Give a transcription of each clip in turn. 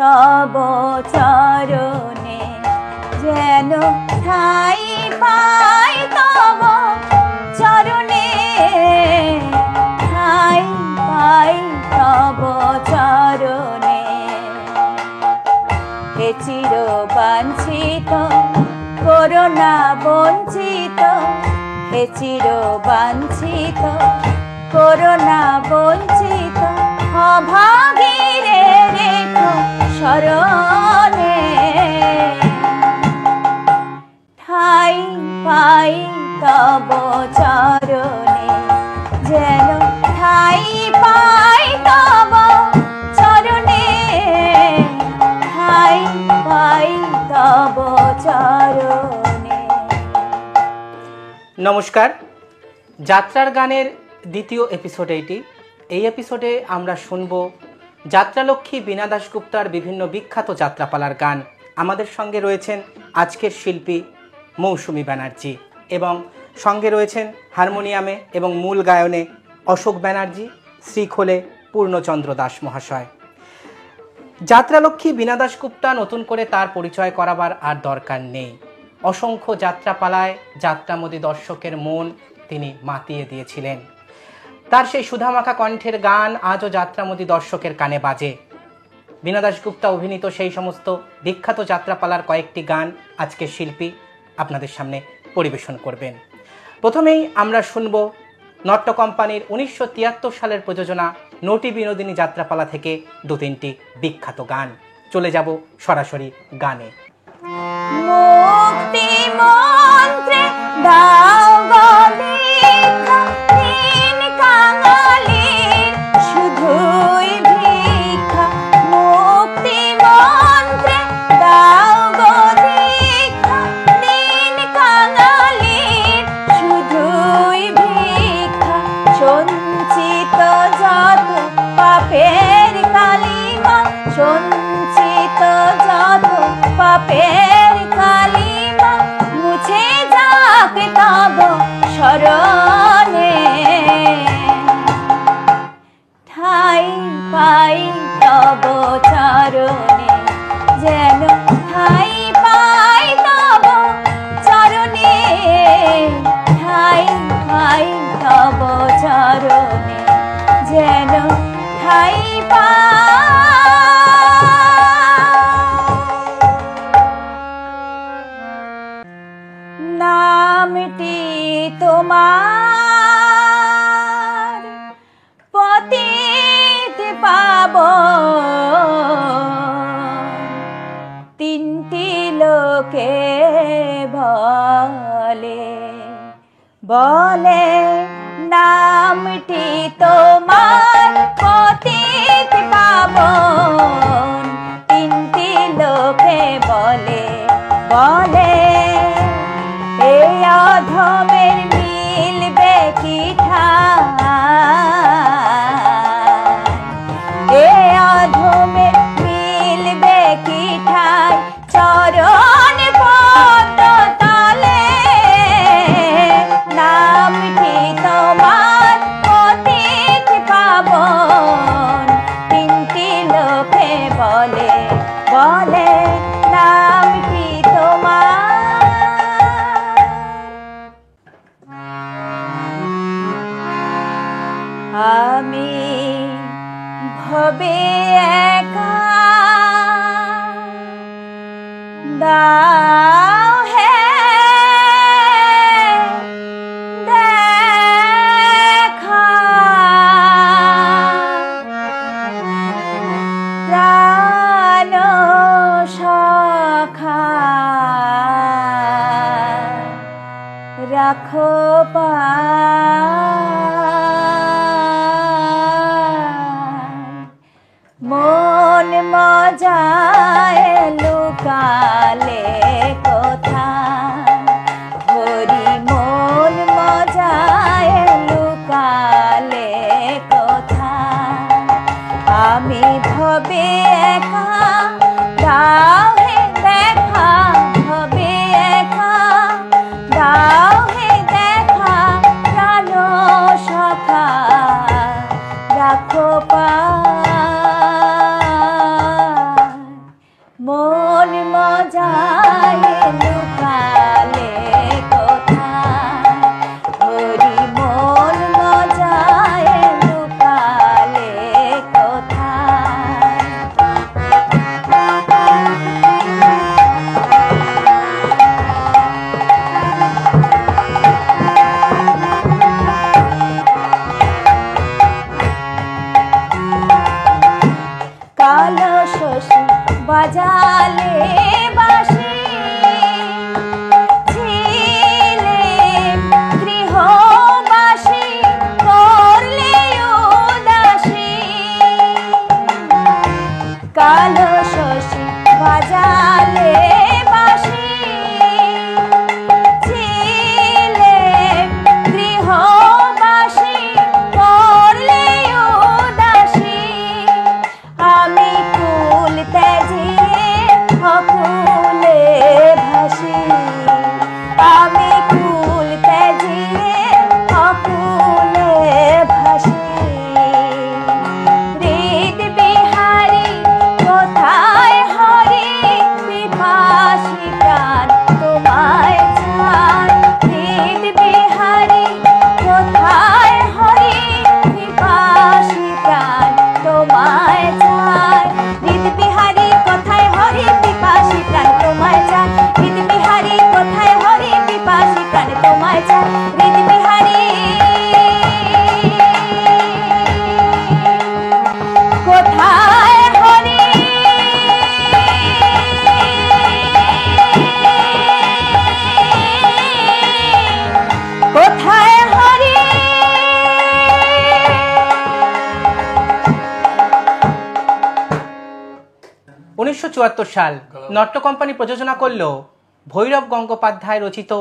তব চরণে যেন ঠাই পাই তব চরণে ঠাই পাই তব চরণে হে চির বাঞ্ছিত করোনা বঞ্চিত হে চির বাঞ্ছিত করোনা বঞ্চিত অভাগীরে রেখো শরণে ঠাই পাই তব চরণে যেন ঠাই পাই তব চরণে ঠাই পাই তব চরণে। নমস্কার, যাত্রার গানের দ্বিতীয় এপিসোড এইটি। এই এপিসোডে আমরা শুনব যাত্রালক্ষ্মী বীণা দাশগুপ্তার বিভিন্ন বিখ্যাত যাত্রাপালার গান। আমাদের সঙ্গে রয়েছেন আজকের শিল্পী মৌসুমী ব্যানার্জি এবং সঙ্গে রয়েছেন হারমোনিয়ামে এবং মূল গায়নে অশোক ব্যানার্জি, শ্রীখোলে পূর্ণচন্দ্র দাস মহাশয়। যাত্রালক্ষ্মী বীণা দাশগুপ্তা নতুন করে তার পরিচয় করাবার আর দরকার নেই। অসংখ্য যাত্রাপালায় যাত্রামোদী দর্শকের মন তিনি মাতিয়ে দিয়েছিলেন। তার সেই সুধামাখা কণ্ঠের গান আজও যাত্রামোদী দর্শকের কানে বাজে। বীণা দাশগুপ্তা অভিনীত সেই সমস্ত বিখ্যাত যাত্রাপালার কয়েকটি গান আজকের শিল্পী আপনাদের সামনে পরিবেশন করবেন। প্রথমেই আমরা শুনব নট্য কোম্পানির 1973 সালের প্রযোজনা নটি বিনোদিনী যাত্রাপালা থেকে দু তিনটি বিখ্যাত গান। চলে যাব সরাসরি গানে। মুক্তি মন্ত্রে দাও গো দীক্ষা, তিন কাঙালির শুধুই ভিক্ষা। মুক্তি মন্ত্রে দাও গো দীক্ষা, তিন কাঙালির শুধুই ভিক্ষা। সঞ্চিত যত পাপের কালিমা, সঞ্চিত যত পাপের কালিমা, মুছে যাক তব শরণে ঠাই পাই তব চরণে যেন ঠাই পাই তব চরণে ঠাই পাই তব চরণে যেন ঠাই পাই। নামটি তোমার পতিত পাবন, তিনটি লোকে বলে বলে নামটি তোমার পতিত পাবন, তিনটি লোকে বলে বলে এই অধমের মিলবে কি ঠাই, এই অধমের মিলবে কি ঠাই চরণ পদ্ম তলে। নামটি তোমার পতিত পাবন, তিনটি লোকে বলে বলে নামটি তোমার। আমি ভবে একা দাও হে দেখা, প্রাণ সখা রাখো মন মজায় লুকালে কোথা, হরি মন মজায় লুকালে কোথা। আমি ভবে একা দাও হে দেখা, ভবে একা দাও হে দেখা, প্রাণ সখা রাখো বাজালে বাঁশি, ছিলে গৃহবাসী করলে উদাসী, কালো শশী বাজালে বাঁশি, ছিলে গৃহবাসী করলে উদাসী, আমি কুল ত্যাজিয়ে অকুলে ভাসি, আমি কুল ত্যাজিয়ে অকুলে ভাসি। হৃদ বিহারী কোথায় হরি, পিপাসী প্রাণ তোমায় চায়, হৃদ বিহারী কোথায় হরি, পিপাসী প্রাণ তোমায় চায়, হৃদ বিহারী কোথায় হরি, পিপাসী প্রাণ তোমায় চায়, হৃদ বিহারী কোথায় হরি, পিপাসী প্রাণ তোমায় চায়, হৃদ বিহারী কোথায় হরি, কোথায় হরি। 1974 সাল নট্য কোম্পানি প্রযোজনা করল ভৈরব গঙ্গোপাধ্যায় রচিত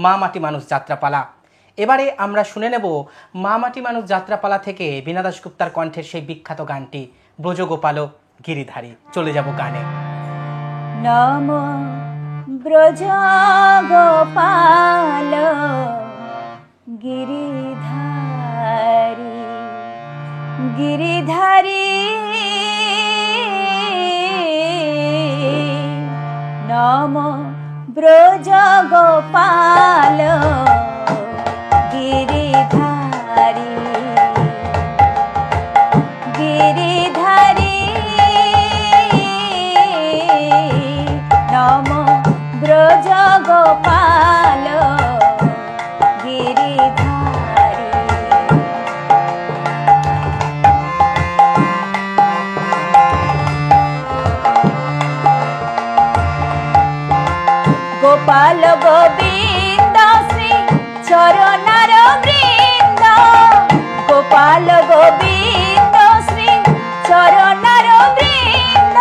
মা মাটি মানুষ যাত্রাপালা। এবারে আমরা শুনে নেব মা মাটি মানুষ যাত্রাপালা থেকে বীণা দাশগুপ্তার কণ্ঠের সেই বিখ্যাত গানটি ব্রজগোপাল গিরিধারী। চলে যাব গানে। নম ব্রজগোপাল গিরিধারী, গিরিধারী নম ব্রজগোপাল গিরিধারী, গিরিধারী নম ব্রজগোপাল গিরিধারী। গোপাল গোবিন্দ শ্রী চরণার বৃন্দ, গোপাল গোবিন্দ শ্রী চরণার বৃন্দ,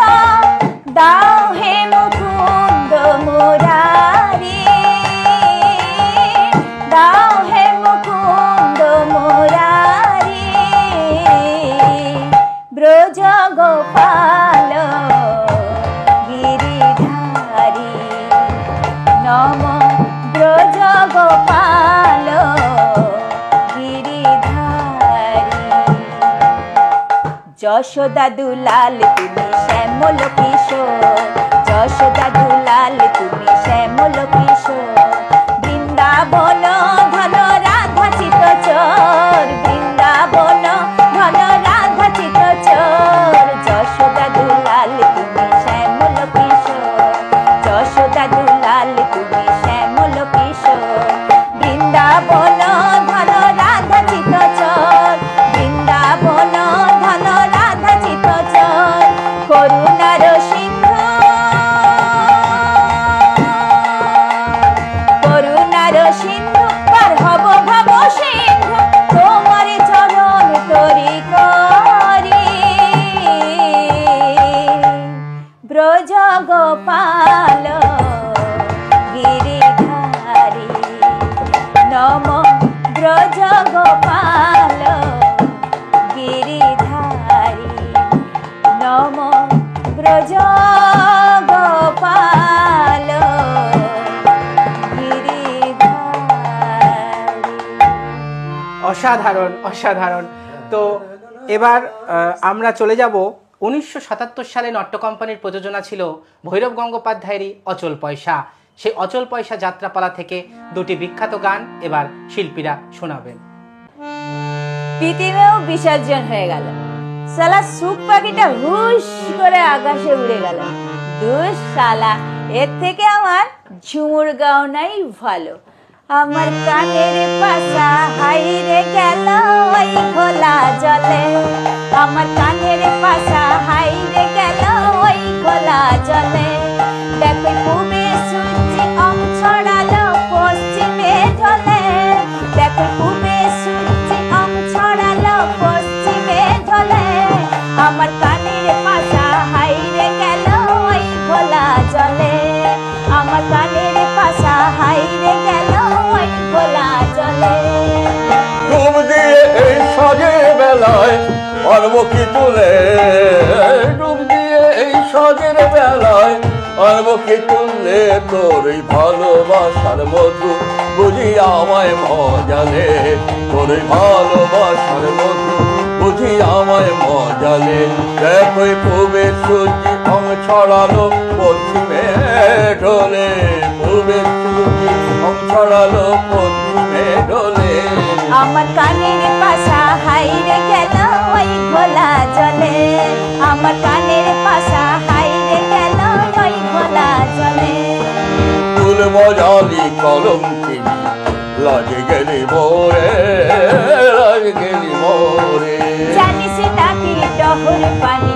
দাও হে মুকুন্দ মুরারি, দাও হে মুকুন্দ মুরারি, ব্রজগোপাল গিরিধারী নম ব্রজগোপাল গিরিধারী। যশোদা দুলাল তুমি শ্যামল কিশোর, যশোদা দুলাল তুমি শ্যামল কিশোর, বৃন্দাবন ধন রাধা চিত চোর, বৃন্দাবন ধন রাধা চিত চোর, যশোদা দুলাল তুমি শ্যামল কিশোর, যশোদা দুলাল তুমি শ্যামল কিশোর, বৃন্দাবন ধন রাধা চিত চোর, বৃন্দাবন ধন রাধা চিত চোর, করুণার সিন্ধু, করুণার সিন্ধু পার হব ভব সিন্ধু, তোমার চরণ তরি করি, ব্রজগোপাল গিরিধারী নম ব্রজগোপাল গিরিধারী, নম ব্রজগোপাল গিরিধারী। অসাধারণ অসাধারণ। তো এবার আমরা চলে যাব 1977 সালে নট্য কোম্পানির প্রযোজনা ছিল ভৈরব গঙ্গোপাধ্যায়েরই অচল পয়সা। সেই অচল পয়সা যাত্রাপালা থেকে দুটি বিখ্যাত গান এবার শিল্পীরা শোনাবেন। পৃথিবীও বিসর্জন হয়ে গেল, সালা সুখ পাখিটা হুশ করে আকাশে উড়ে গেল, দুষ সালা, এর থেকে আমার ঝুমুর গাওনাই ভালো। আমার কানের পাশা হাইরে গেল ওই খোলা জলে, আমার কানের পাশা হাইরে গেল ওই খোলা জলে, আমার কানের পাশা হাইরে গেল ওই ঘোলা জলে, আমার কানের পাশা হাইরে গেল ওই ঘোলা জলে। ডুব দিয়ে এই সাজের বেলায় আনবো কি তুলে, ডুব দিয়ে এই সাজের বেলায় আনবো কি তুলে, তোর এই ভালোবাসার মধু বুঝি আমায় মজালে, তোর এই ভালোবাসার মধু বুঝি আমায় মজালে। দেখোই পূবের সূর্যি অং ছড়ালো পশ্চিমে ঢোলে, পূবের সূর্যি অং ছড়ালো পশ্চিমে ঢোলে। আমার কানের পাশা হাইরে গেল ওই ঘোলা জলে, আমার কানের পাশা হাইরে গেল ওই ঘোলা জলে। ফুল মজালি কলম কিনি লাগে গেলি মোরে, লাগে গেলি মোরে। জানিস নাকি টহর পানি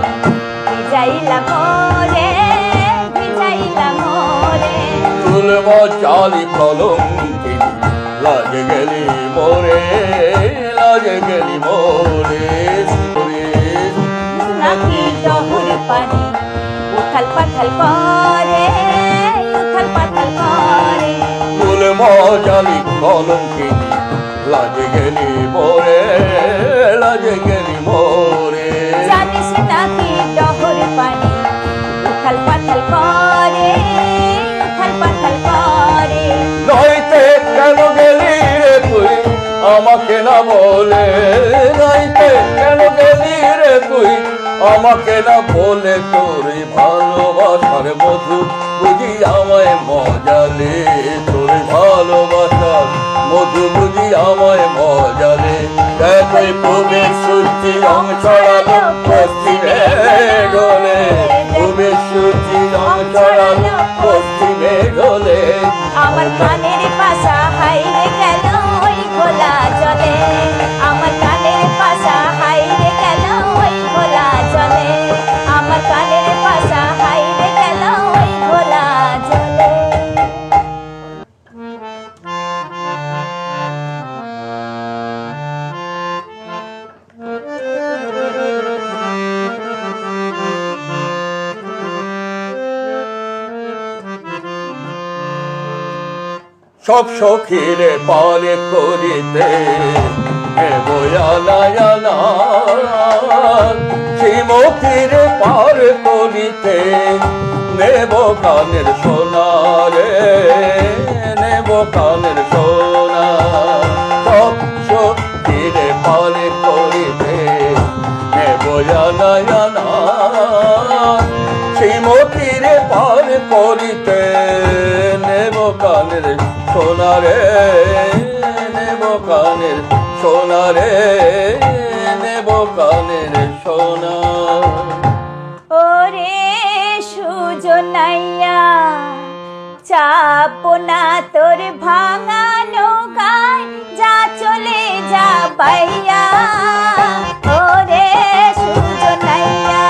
ভিজাইলা মোরে, ভিজাইলা মোরে। ফুল মজালি কলম কিনি লাগে গেলি মোরে, লাগে গেলি মোরে। নাকি টহর পানি উথাল পাথাল করে, উথাল পাথাল করে। ফুল মজালি কলম কিনি লাগে গেলি মোরে, লাগে গেলি মোরে। জানিস নাকি টহর পানি উথাল পাথাল করে, উথাল পাথাল করে। নইতে কেন গেলি রে তুই আমাকে না বলে, নইতে কেন গেলি রে তুই আমাকে না বলে, তোর ভালোবাসার মধু বুঝি আমায় মজালে, তোর ভালোবাসার মধু বুঝি আমায় মজালে। দেখোই পূবের সূর্যি রং ছড়ালো পশ্চিমে ঢোলে, পূবের সূর্যি রং ছড়ালো পশ্চিমে ঢোলে। আমার কানের পাশা হাইরে গেল ওই ঘোলা জলে, আমার কানের পাশা হাইরে গেল ওই ঘোলা জলে, আমার কানের পাশা হাইরে গেল ওই ঘোলা জলে। সব সখীরে পারে করিতে বয়ালায়ানা, শ্রীমতীরে পার করিতে নেব কানের সোনারে, নেব কানের সোনা। সব সখীরে পারে করিতে বয়ালায়ানা, শ্রীমতীরে পার করিতে নেব কানের সোনারে, নেব কানের সোনারে, নেব কানের সোনা। ওরে সুজনাইয়া চাপনা তোর ভাঙা নৌকায়, যা চলে যা পাইয়া। ওরে সুজনাইয়া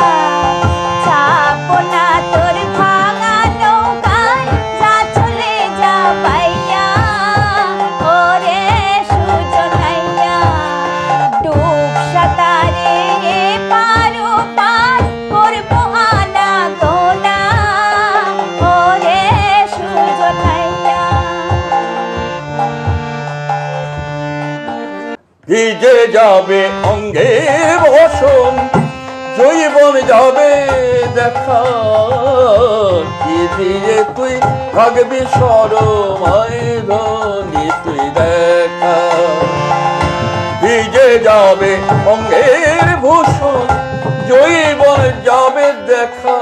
চাপনা তোর ভাঙা নৌকায়, যা চলে যা পাইয়া। ওরে সুজনাইয়া ডুব সাঁতারে পারো পার করবো আনা গোনা। ওরে সুজনাইয়া ভিজে যাবে অঙ্গে বসন, জৈবন যাবে দেখা, কি দিয়ে তুই ভাগবি সরমায় ধনি তুই দেখা। ভিজে যাবে অঙ্গের ভূষণ, জৈবন যাবে দেখা,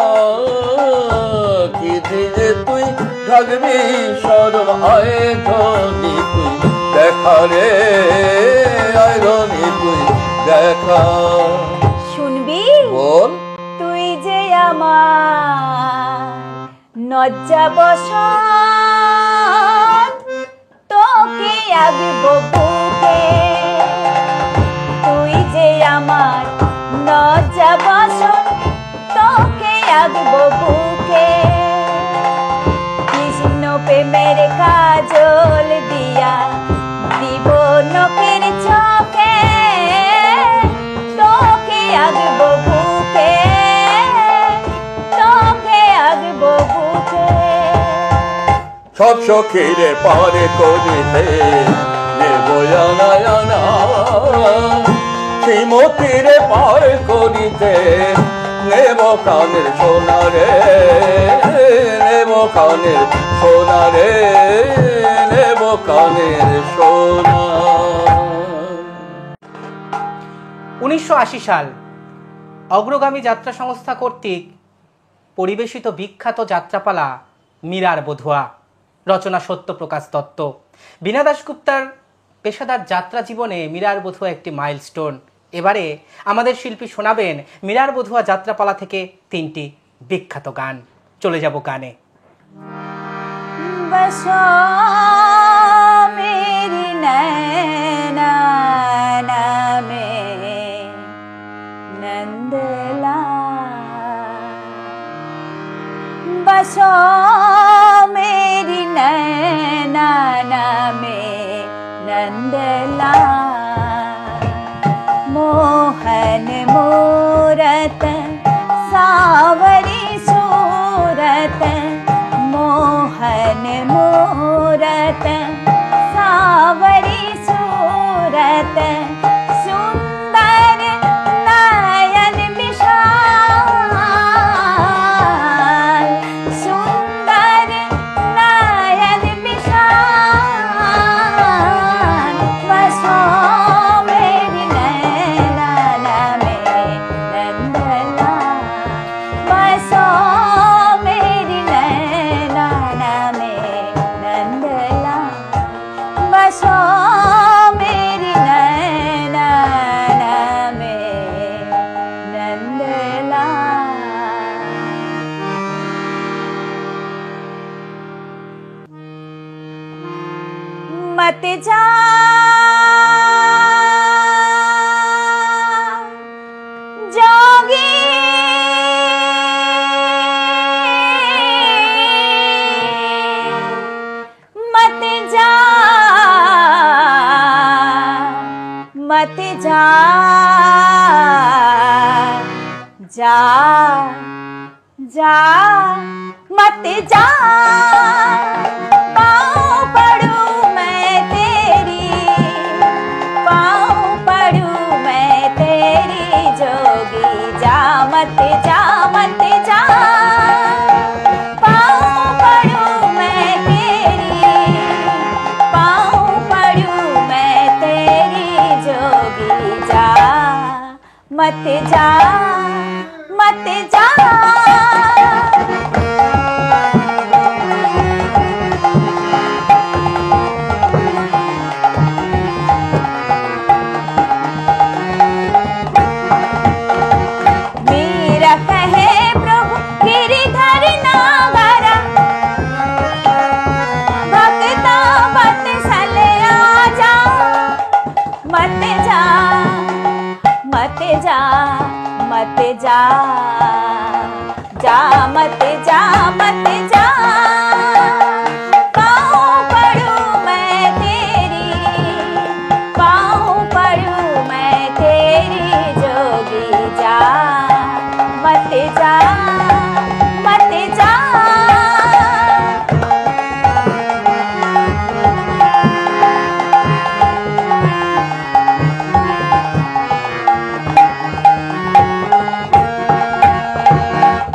কি দিয়ে তুই ভাগবি সরমায় ধনি তুই দেখা রে, আয় ধনি তুই দেখা। শুনবি বল। তুই যে আমার নজ্জা বসন, তোকে আগব বুকে। তুই যে আমার নজ্জা বসন, তোকে আগব বুকে। কৃষ্ণ প্রেমের কাজল দিয়া দিব নকের চোখে, তোকে আগব বুকে। সব সখীরে পারে করিতে নেব আনা আনা শ্রীমতীরে পার করিতে নেব কানের সোনা রে নেব কানের সোনা রে নেব কানের সোনা। 1980 সাল অগ্রগামী যাত্রা সংস্থা কর্তৃক পরিবেশিত বিখ্যাত যাত্রাপালা মীরার বধুয়া, রচনা সত্যপ্রকাশ দত্ত। বীণা দাশগুপ্তার পেশাদার যাত্রা জীবনে মীরার বধুয়া একটি মাইলস্টোন। এবারে আমাদের শিল্পী শোনাবেন মীরার বধুয়া যাত্রাপালা থেকে 3টি বিখ্যাত গান। চলে যাব গানে। बसो मेरी नैना में नंदलाल, बसो मेरी नैना में नंदलाल, मोहन मूरत सावरी सूरत, मोहन मूरत सावरी सूरत, सुंदर नयन विशाल, सुंदर नयन विशाल, बसो मेरी नैना में नंदलाल, बसो मेरी नैना में नंदलाल, बसो मेरी नैना में नंदलाल। मत जा जोगी, मत जा मत जा जा जा मत जा, पाँव पड़ूं मैं तेरी, पाँव पड़ूं मैं तेरी जोगी, जा मत जा मत जा, पाँव पड़ूं मैं तेरी, पाँव पड़ूं मैं तेरी जोगी, जा मत जा मत जा। मेरा कहे प्रभु गिरिधर नागरा, भक्ता मत सले आजा, मत जा मत जा मत जा, जा मत जा मत जा, पाँव पड़ूं मैं तेरी, पाँव पड़ूं मैं तेरी जोगी, जा मत जा मत जा।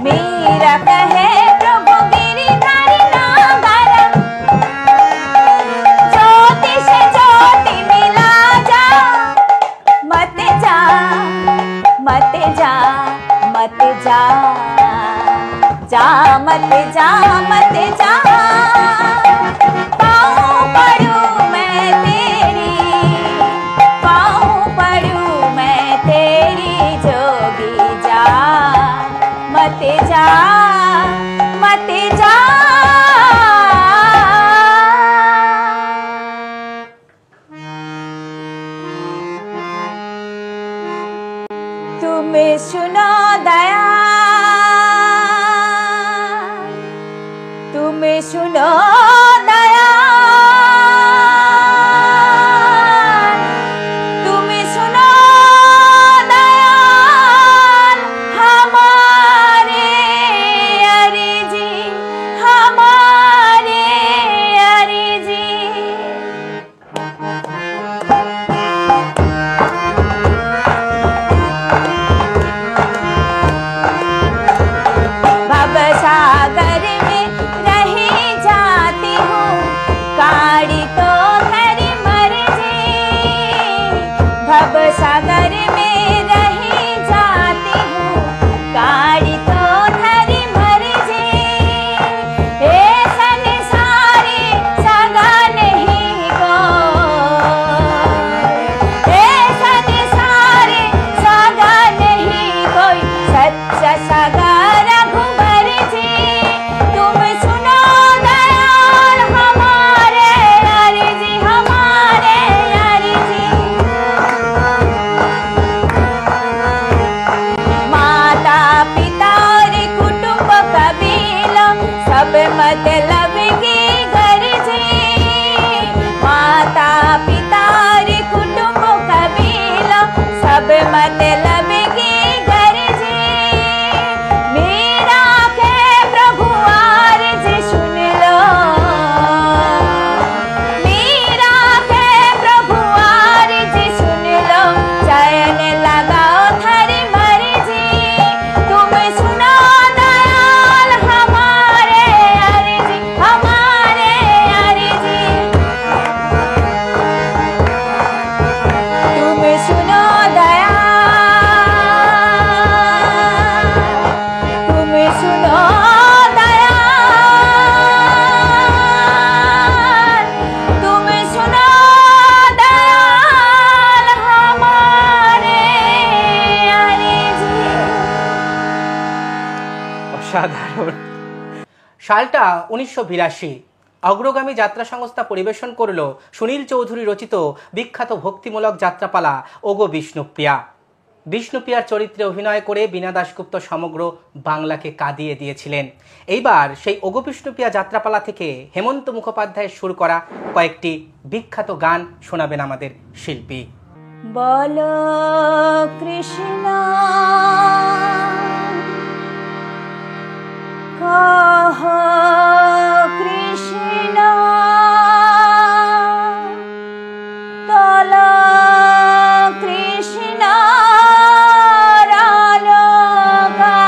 मेरा कहे प्रभु गिरिधर नागरा, ज्योति से ज्योति मिला जा, मत जा मत जा मत जा, जा मत जा मत जा, पाँव पड़ूं मैं तेरी, पाँव पड़ूं मैं तेरी जोगी, जा मत जा मत जा। तुम सुनो दया, तुम सुनो दया, तुम सुनो दयाल हमारे बच्चा सगा रघुबर जी, तुम सुनो दयाल हमारे अर्जी, हमारे अर्जी। माता पिता और कुटुंब कबीला सब मतलब की गर्जी, माता पिता और कुटुंब कबीला सब मतलब की गर्जी। मीरा के प्रभु आरज़ी सुन लो, मीरा के प्रभु आरज़ी सुन लो, चयन लगाओ थारी मर्जी, तुम सुनो दयाल हमारे अर्जी, हमारे अर्जी। तुम सुनो दयाल, तुम सुनो दयाल, तुम सुनो दयाल हमारे अर्जी। অসাধারণ। সালটা 1982। অগ্রগামী যাত্রা সংস্থা পরিবেশন করল সুনীল চৌধুরী রচিত বিখ্যাত ভক্তিমূলক যাত্রাপালা ওগো বিষ্ণুপ্রিয়া। বিষ্ণুপ্রিয়ার চরিত্রে অভিনয় করে বীণা দাশগুপ্ত সমগ্র বাংলাকে কাঁদিয়ে দিয়েছিলেন। এইবার সেই ওগো বিষ্ণুপ্রিয়া যাত্রাপালা থেকে হেমন্ত মুখোপাধ্যায়ের সুর করা কয়েকটি বিখ্যাত গান শোনাবেন আমাদের শিল্পী। बोलो कृष्ण कहो कृष्ण तोलो कृष्ण रालोगा।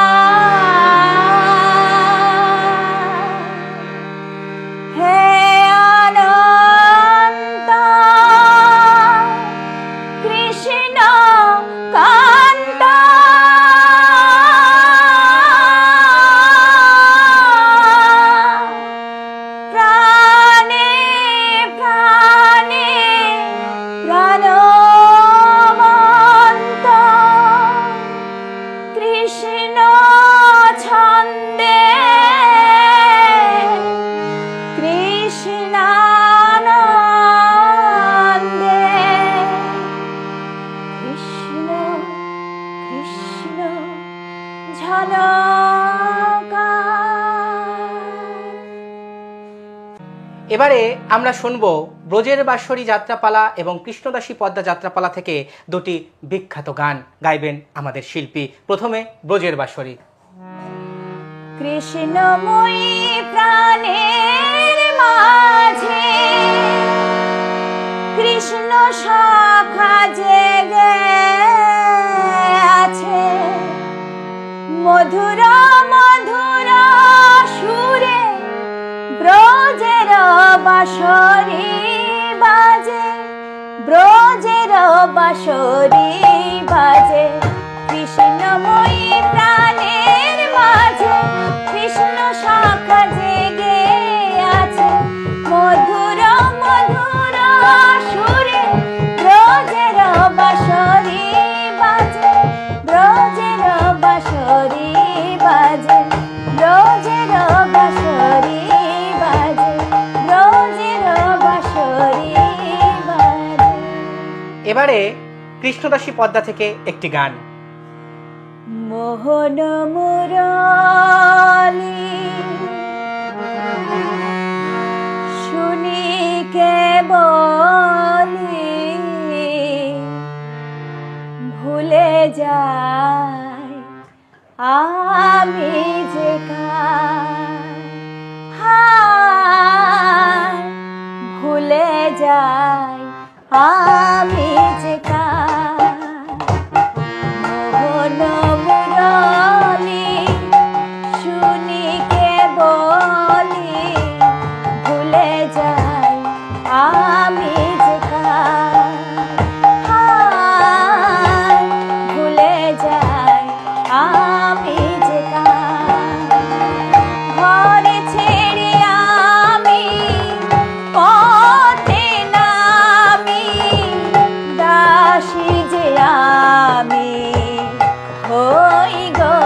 हे अनंत कृष्ण कांत प्राणे प्राणे प्राणवंत कृष्ण छंदे कृष्णानंदे। कृष्ण कृष्ण झलकार। এবারে আমরা শুনব ব্রজের বাঁশরী যাত্রাপালা এবং কৃষ্ণদাসী পদ্মা যাত্রাপালা থেকে দুটি বিখ্যাত গান গাইবেন আমাদের শিল্পী। প্রথমে ব্রজের বাঁশরী। কৃষ্ণময়ী প্রাণের মাঝে কৃষ্ণ শাখা জেগে আছে, মধুর মধুর সুরে ব্রজের বাঁশরী বাজে, ব্রজের বাঁশরী বাজে। কৃষ্ণময়ী প্রাণের মাঝে কৃষ্ণ শাখা জেগে আছে, মধুর মধুর সুরে ব্রজের বাঁশরী বাজে, ব্রজের বাঁশরী বাজে, ব্রজের বাঁশরী বাজে, ব্রজের বাঁশরী বাজে। এবারে কৃষ্ণদাসী পদ্মা থেকে একটি গান। মোহন মুরালি শুনি কেবলি ভুলে যাই আমি যে হায়, ভুলে যাই আমি যে মোহন মুরালি শুনি কেবলি ভুলে যাই আমি যে হায়, ভুলে যাই আমি যে ঘরে ছেড়ে আমি পথে নামি, দাসী যে আমি হই গো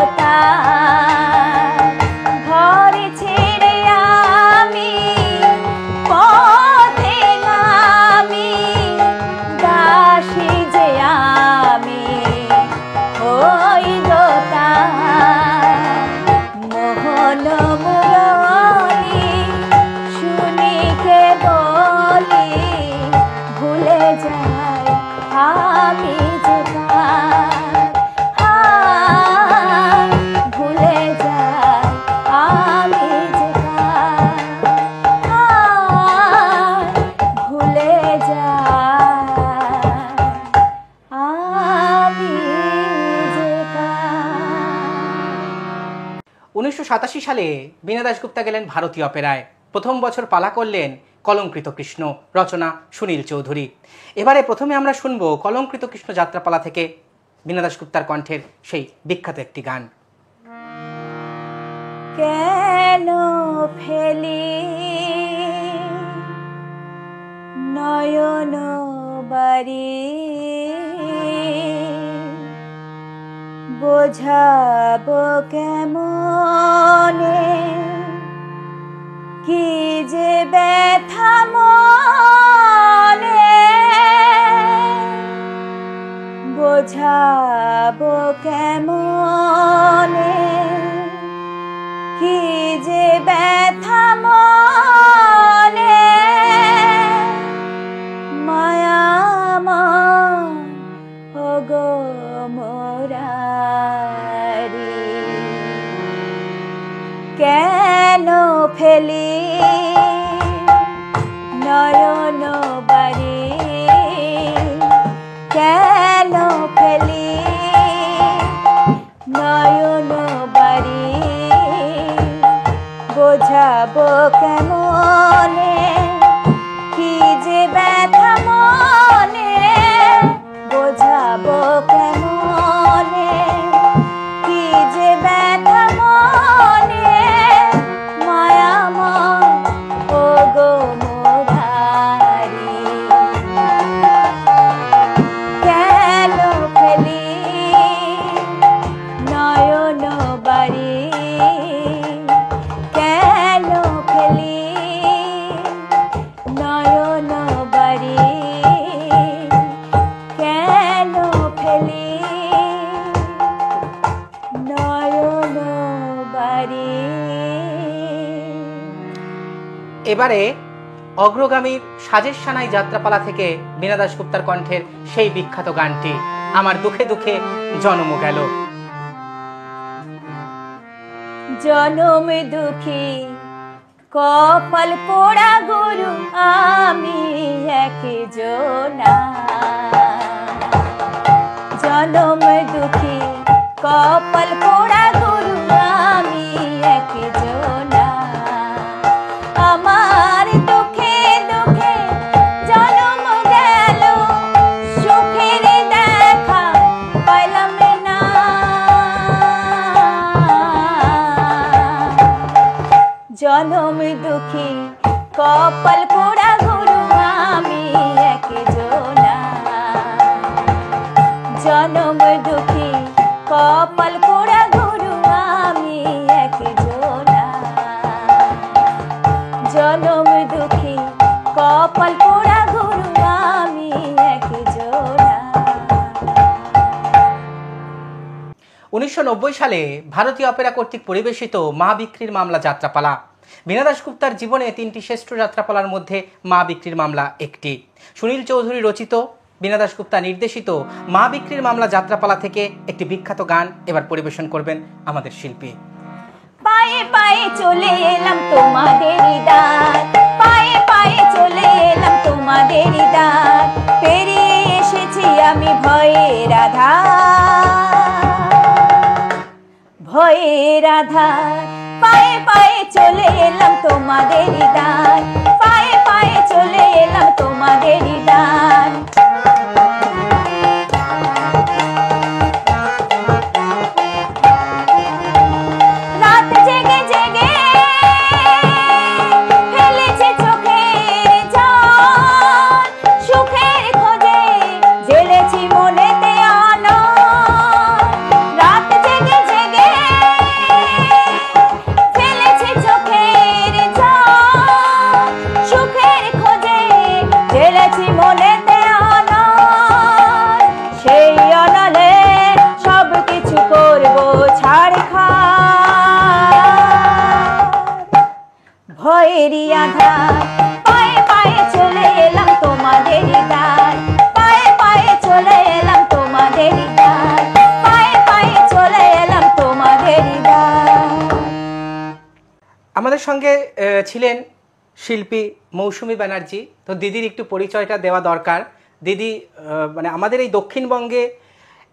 1987 সালে বীণা দাশগুপ্তা গেলেন ভারতীয় অপেরায়। প্রথম বছর পালা করলেন কলঙ্কৃত কৃষ্ণ, রচনা সুনীল চৌধুরী। এবারে প্রথমে আমরা শুনব কলঙ্কৃত কৃষ্ণ যাত্রাপালা থেকে বীণা দাশগুপ্তার কণ্ঠের সেই বিখ্যাত একটি গান। কেন ফেলি নয়ন বাড়ি, বোঝাবো কেমনে কি যে ব্যথা মনে, বোঝাবো কেমনে কি যে ব্যথা মনে, মায়াময় ওগো মোরারি। কেন ফেলি নয়ন বাড়ি, কেন ফেলি নয়ন বাড়ি, বোঝাবো কেমনে কি যে ব্যথা মনে, বোঝাবো কেমনে কি যে ব্যথা মনে, মায়াময় ওগো মোরারি। কেন ফেলি নয়ন বাড়ি, কেন ফেলি নয়ন বাড়ি, কেন ফেলি নয়ন বাড়ি। এবারে অগ্রগামীর সাজেশ সানাই যাত্রাপালা থেকে বীণা দাশগুপ্তার কণ্ঠের সেই বিখ্যাত গানটি আমার দুঃখে দুঃখে জন্ম গেল। জনম দুঃখী কপাল পোড়া গুরু আমি একজনা, জনম দুঃখী কপাল পোড়া গুরু আমি একজনা, আমার দুঃখে দুঃখে জনম গেল, সুখের দেখা পাইলাম না, জনম দুঃখী কপাল পোড়া গুরু আমি একজনা, জনম দুঃখী কপাল পোড়া গুরু আমি একজনা, জনম দুঃখী কপাল পোড়া গুরু আমি একজনা। 1990 সালে ভারতীয় অপেরা কর্তৃক পরিবেশিত মা বিক্রির মামলা যাত্রাপালা। বীণা দাশগুপ্তার জীবনে 3টি শ্রেষ্ঠ যাত্রাপালার মধ্যে মা বিক্রির মামলা একটি। সুনীল চৌধুরী রচিত, বীণা দাশগুপ্তা নির্দেশিত মা বিক্রির মামলা যাত্রাপালা থেকে একটি বিখ্যাত গান এবার পরিবেশন করবেন আমাদের শিল্পী। পায়ে পায়ে চলে এলাম তোমাদের দ্বার, পায়ে পায়ে চলে এলাম তোমাদের দ্বার, পেরিয়ে এসেছি আমি ভয়ের আধার, ভয়ের আধার, পায়ে পায়ে চলে এলাম তোমাদের দ্বার, পায়ে পায়ে চলে এলাম তোমাদের দ্বার। রাত জেগে জেগে ফেলেছে চোখের জল, সুখের খোঁজে জেলেছি মনেতে আলো, রাত জেগে জেগে ফেলেছে চোখের জল, সুখের খোঁজে জেলেছি মনেতে আলো, সেই অনলে সব কিছু করবো ছাড়খাড়, ভয়েরই আধার, পায়ে পায়ে চলে এলাম তোমাদের দ্বার, পায়ে পায়ে চলে এলাম তোমাদের দ্বার, পায়ে পায়ে চলে এলাম তোমাদের দ্বার। আমাদের সঙ্গে ছিলেন শিল্পী মৌসুমী ব্যানার্জি। তো দিদির একটু পরিচয়টা দেওয়া দরকার। দিদি মানে আমাদের এই দক্ষিণবঙ্গে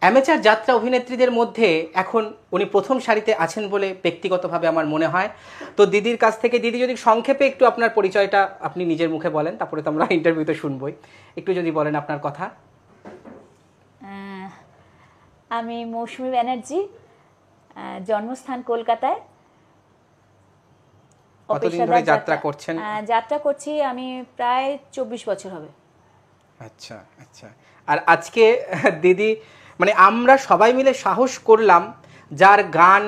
অ্যামেচার যাত্রা অভিনেত্রীদের মধ্যে এখন উনি প্রথম সারিতে আছেন বলে ব্যক্তিগতভাবে আমার মনে হয়। তো দিদির কাছ থেকে, দিদি যদি সংক্ষেপে একটু আপনার পরিচয়টা আপনি নিজের মুখে বলেন, তারপরে তো আমরা ইন্টারভিউতে শুনবই, একটু যদি বলেন আপনার কথা। আমি মৌসুমী ব্যানার্জি, জন্মস্থান কলকাতায়। কতদিন ধরে যাত্রা করছেন? যাত্রা করছি আমি প্রায় 24 বছর হবে। আচ্ছা আচ্ছা। আর আজকে দিদি মানে আমরা সবাই মিলে সাহস করলাম, যার গান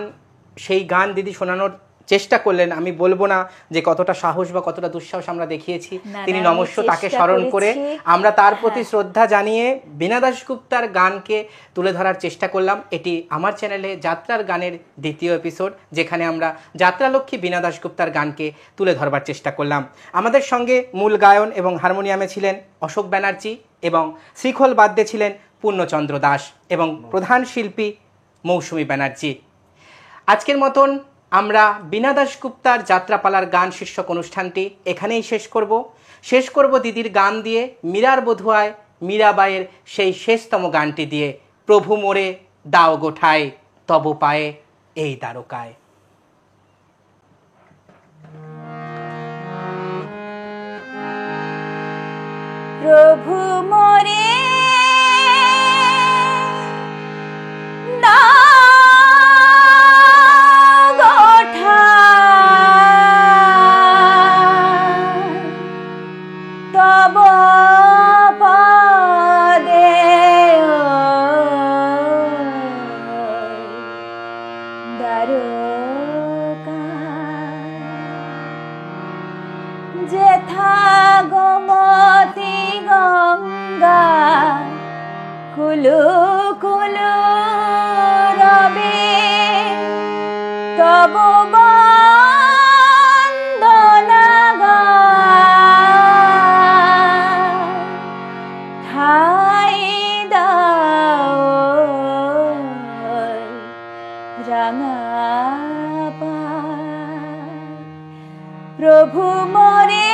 সেই গান দিদি শোনানোর চেষ্টা করলেন। আমি বলবো না যে কতটা সাহস বা কতটা দুঃসাহস আমরা দেখিয়েছি, তিনি নমস্য তাকে স্মরণ করে আমরা তার প্রতি শ্রদ্ধা জানিয়ে বীণা দাশগুপ্তার গানকে তুলে ধরার চেষ্টা করলাম। এটি আমার চ্যানেলে যাত্রার গানের দ্বিতীয় এপিসোড, যেখানে আমরা যাত্রালক্ষ্মী বীণা দাশগুপ্তার গানকে তুলে ধরবার চেষ্টা করলাম। আমাদের সঙ্গে মূল গায়ন এবং হারমোনিয়ামে ছিলেন অশোক ব্যানার্জি এবং শ্রীখোল বাদ্যে ছিলেন পূর্ণচন্দ্র দাস এবং প্রধান শিল্পী মৌসুমী ব্যানার্জি। আজকের মতন আমরা বীণা দাশগুপ্তার যাত্রাপালার গান শীর্ষক অনুষ্ঠানটি এখানেই শেষ করব দিদির গান দিয়ে, মীরার বধুয়ায় মীরাবাইয়ের সেই শেষতম গানটি দিয়ে, প্রভু মোরে দাও গোঠায় তব পায়ে এই দ্বারকায়। প্রভু মোরে যেথা গোমতী গঙ্গা কুলু কুলু রবে তব বন্দনা ঠাই দাও রাঙা প্রভু মোরে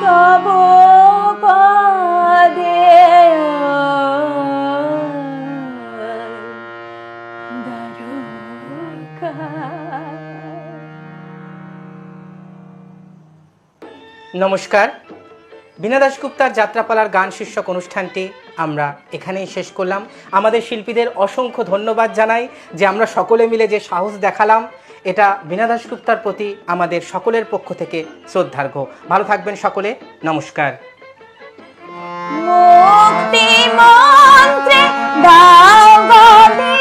তব পদে নমস্কার। বীণা দাশগুপ্তার যাত্রাপালার গান শীর্ষক অনুষ্ঠানটি আমরা এখানেই শেষ করলাম। আমাদের শিল্পীদের অসংখ্য ধন্যবাদ জানাই যে আমরা সকলে মিলে যে সাহস দেখালাম, এটা বীণা দাশগুপ্তার প্রতি আমাদের সকলের পক্ষ থেকে শ্রদ্ধার্ঘ্য। ভালো থাকবেন সকলে, নমস্কার। মুক্তি মন্ত্রে দাও গো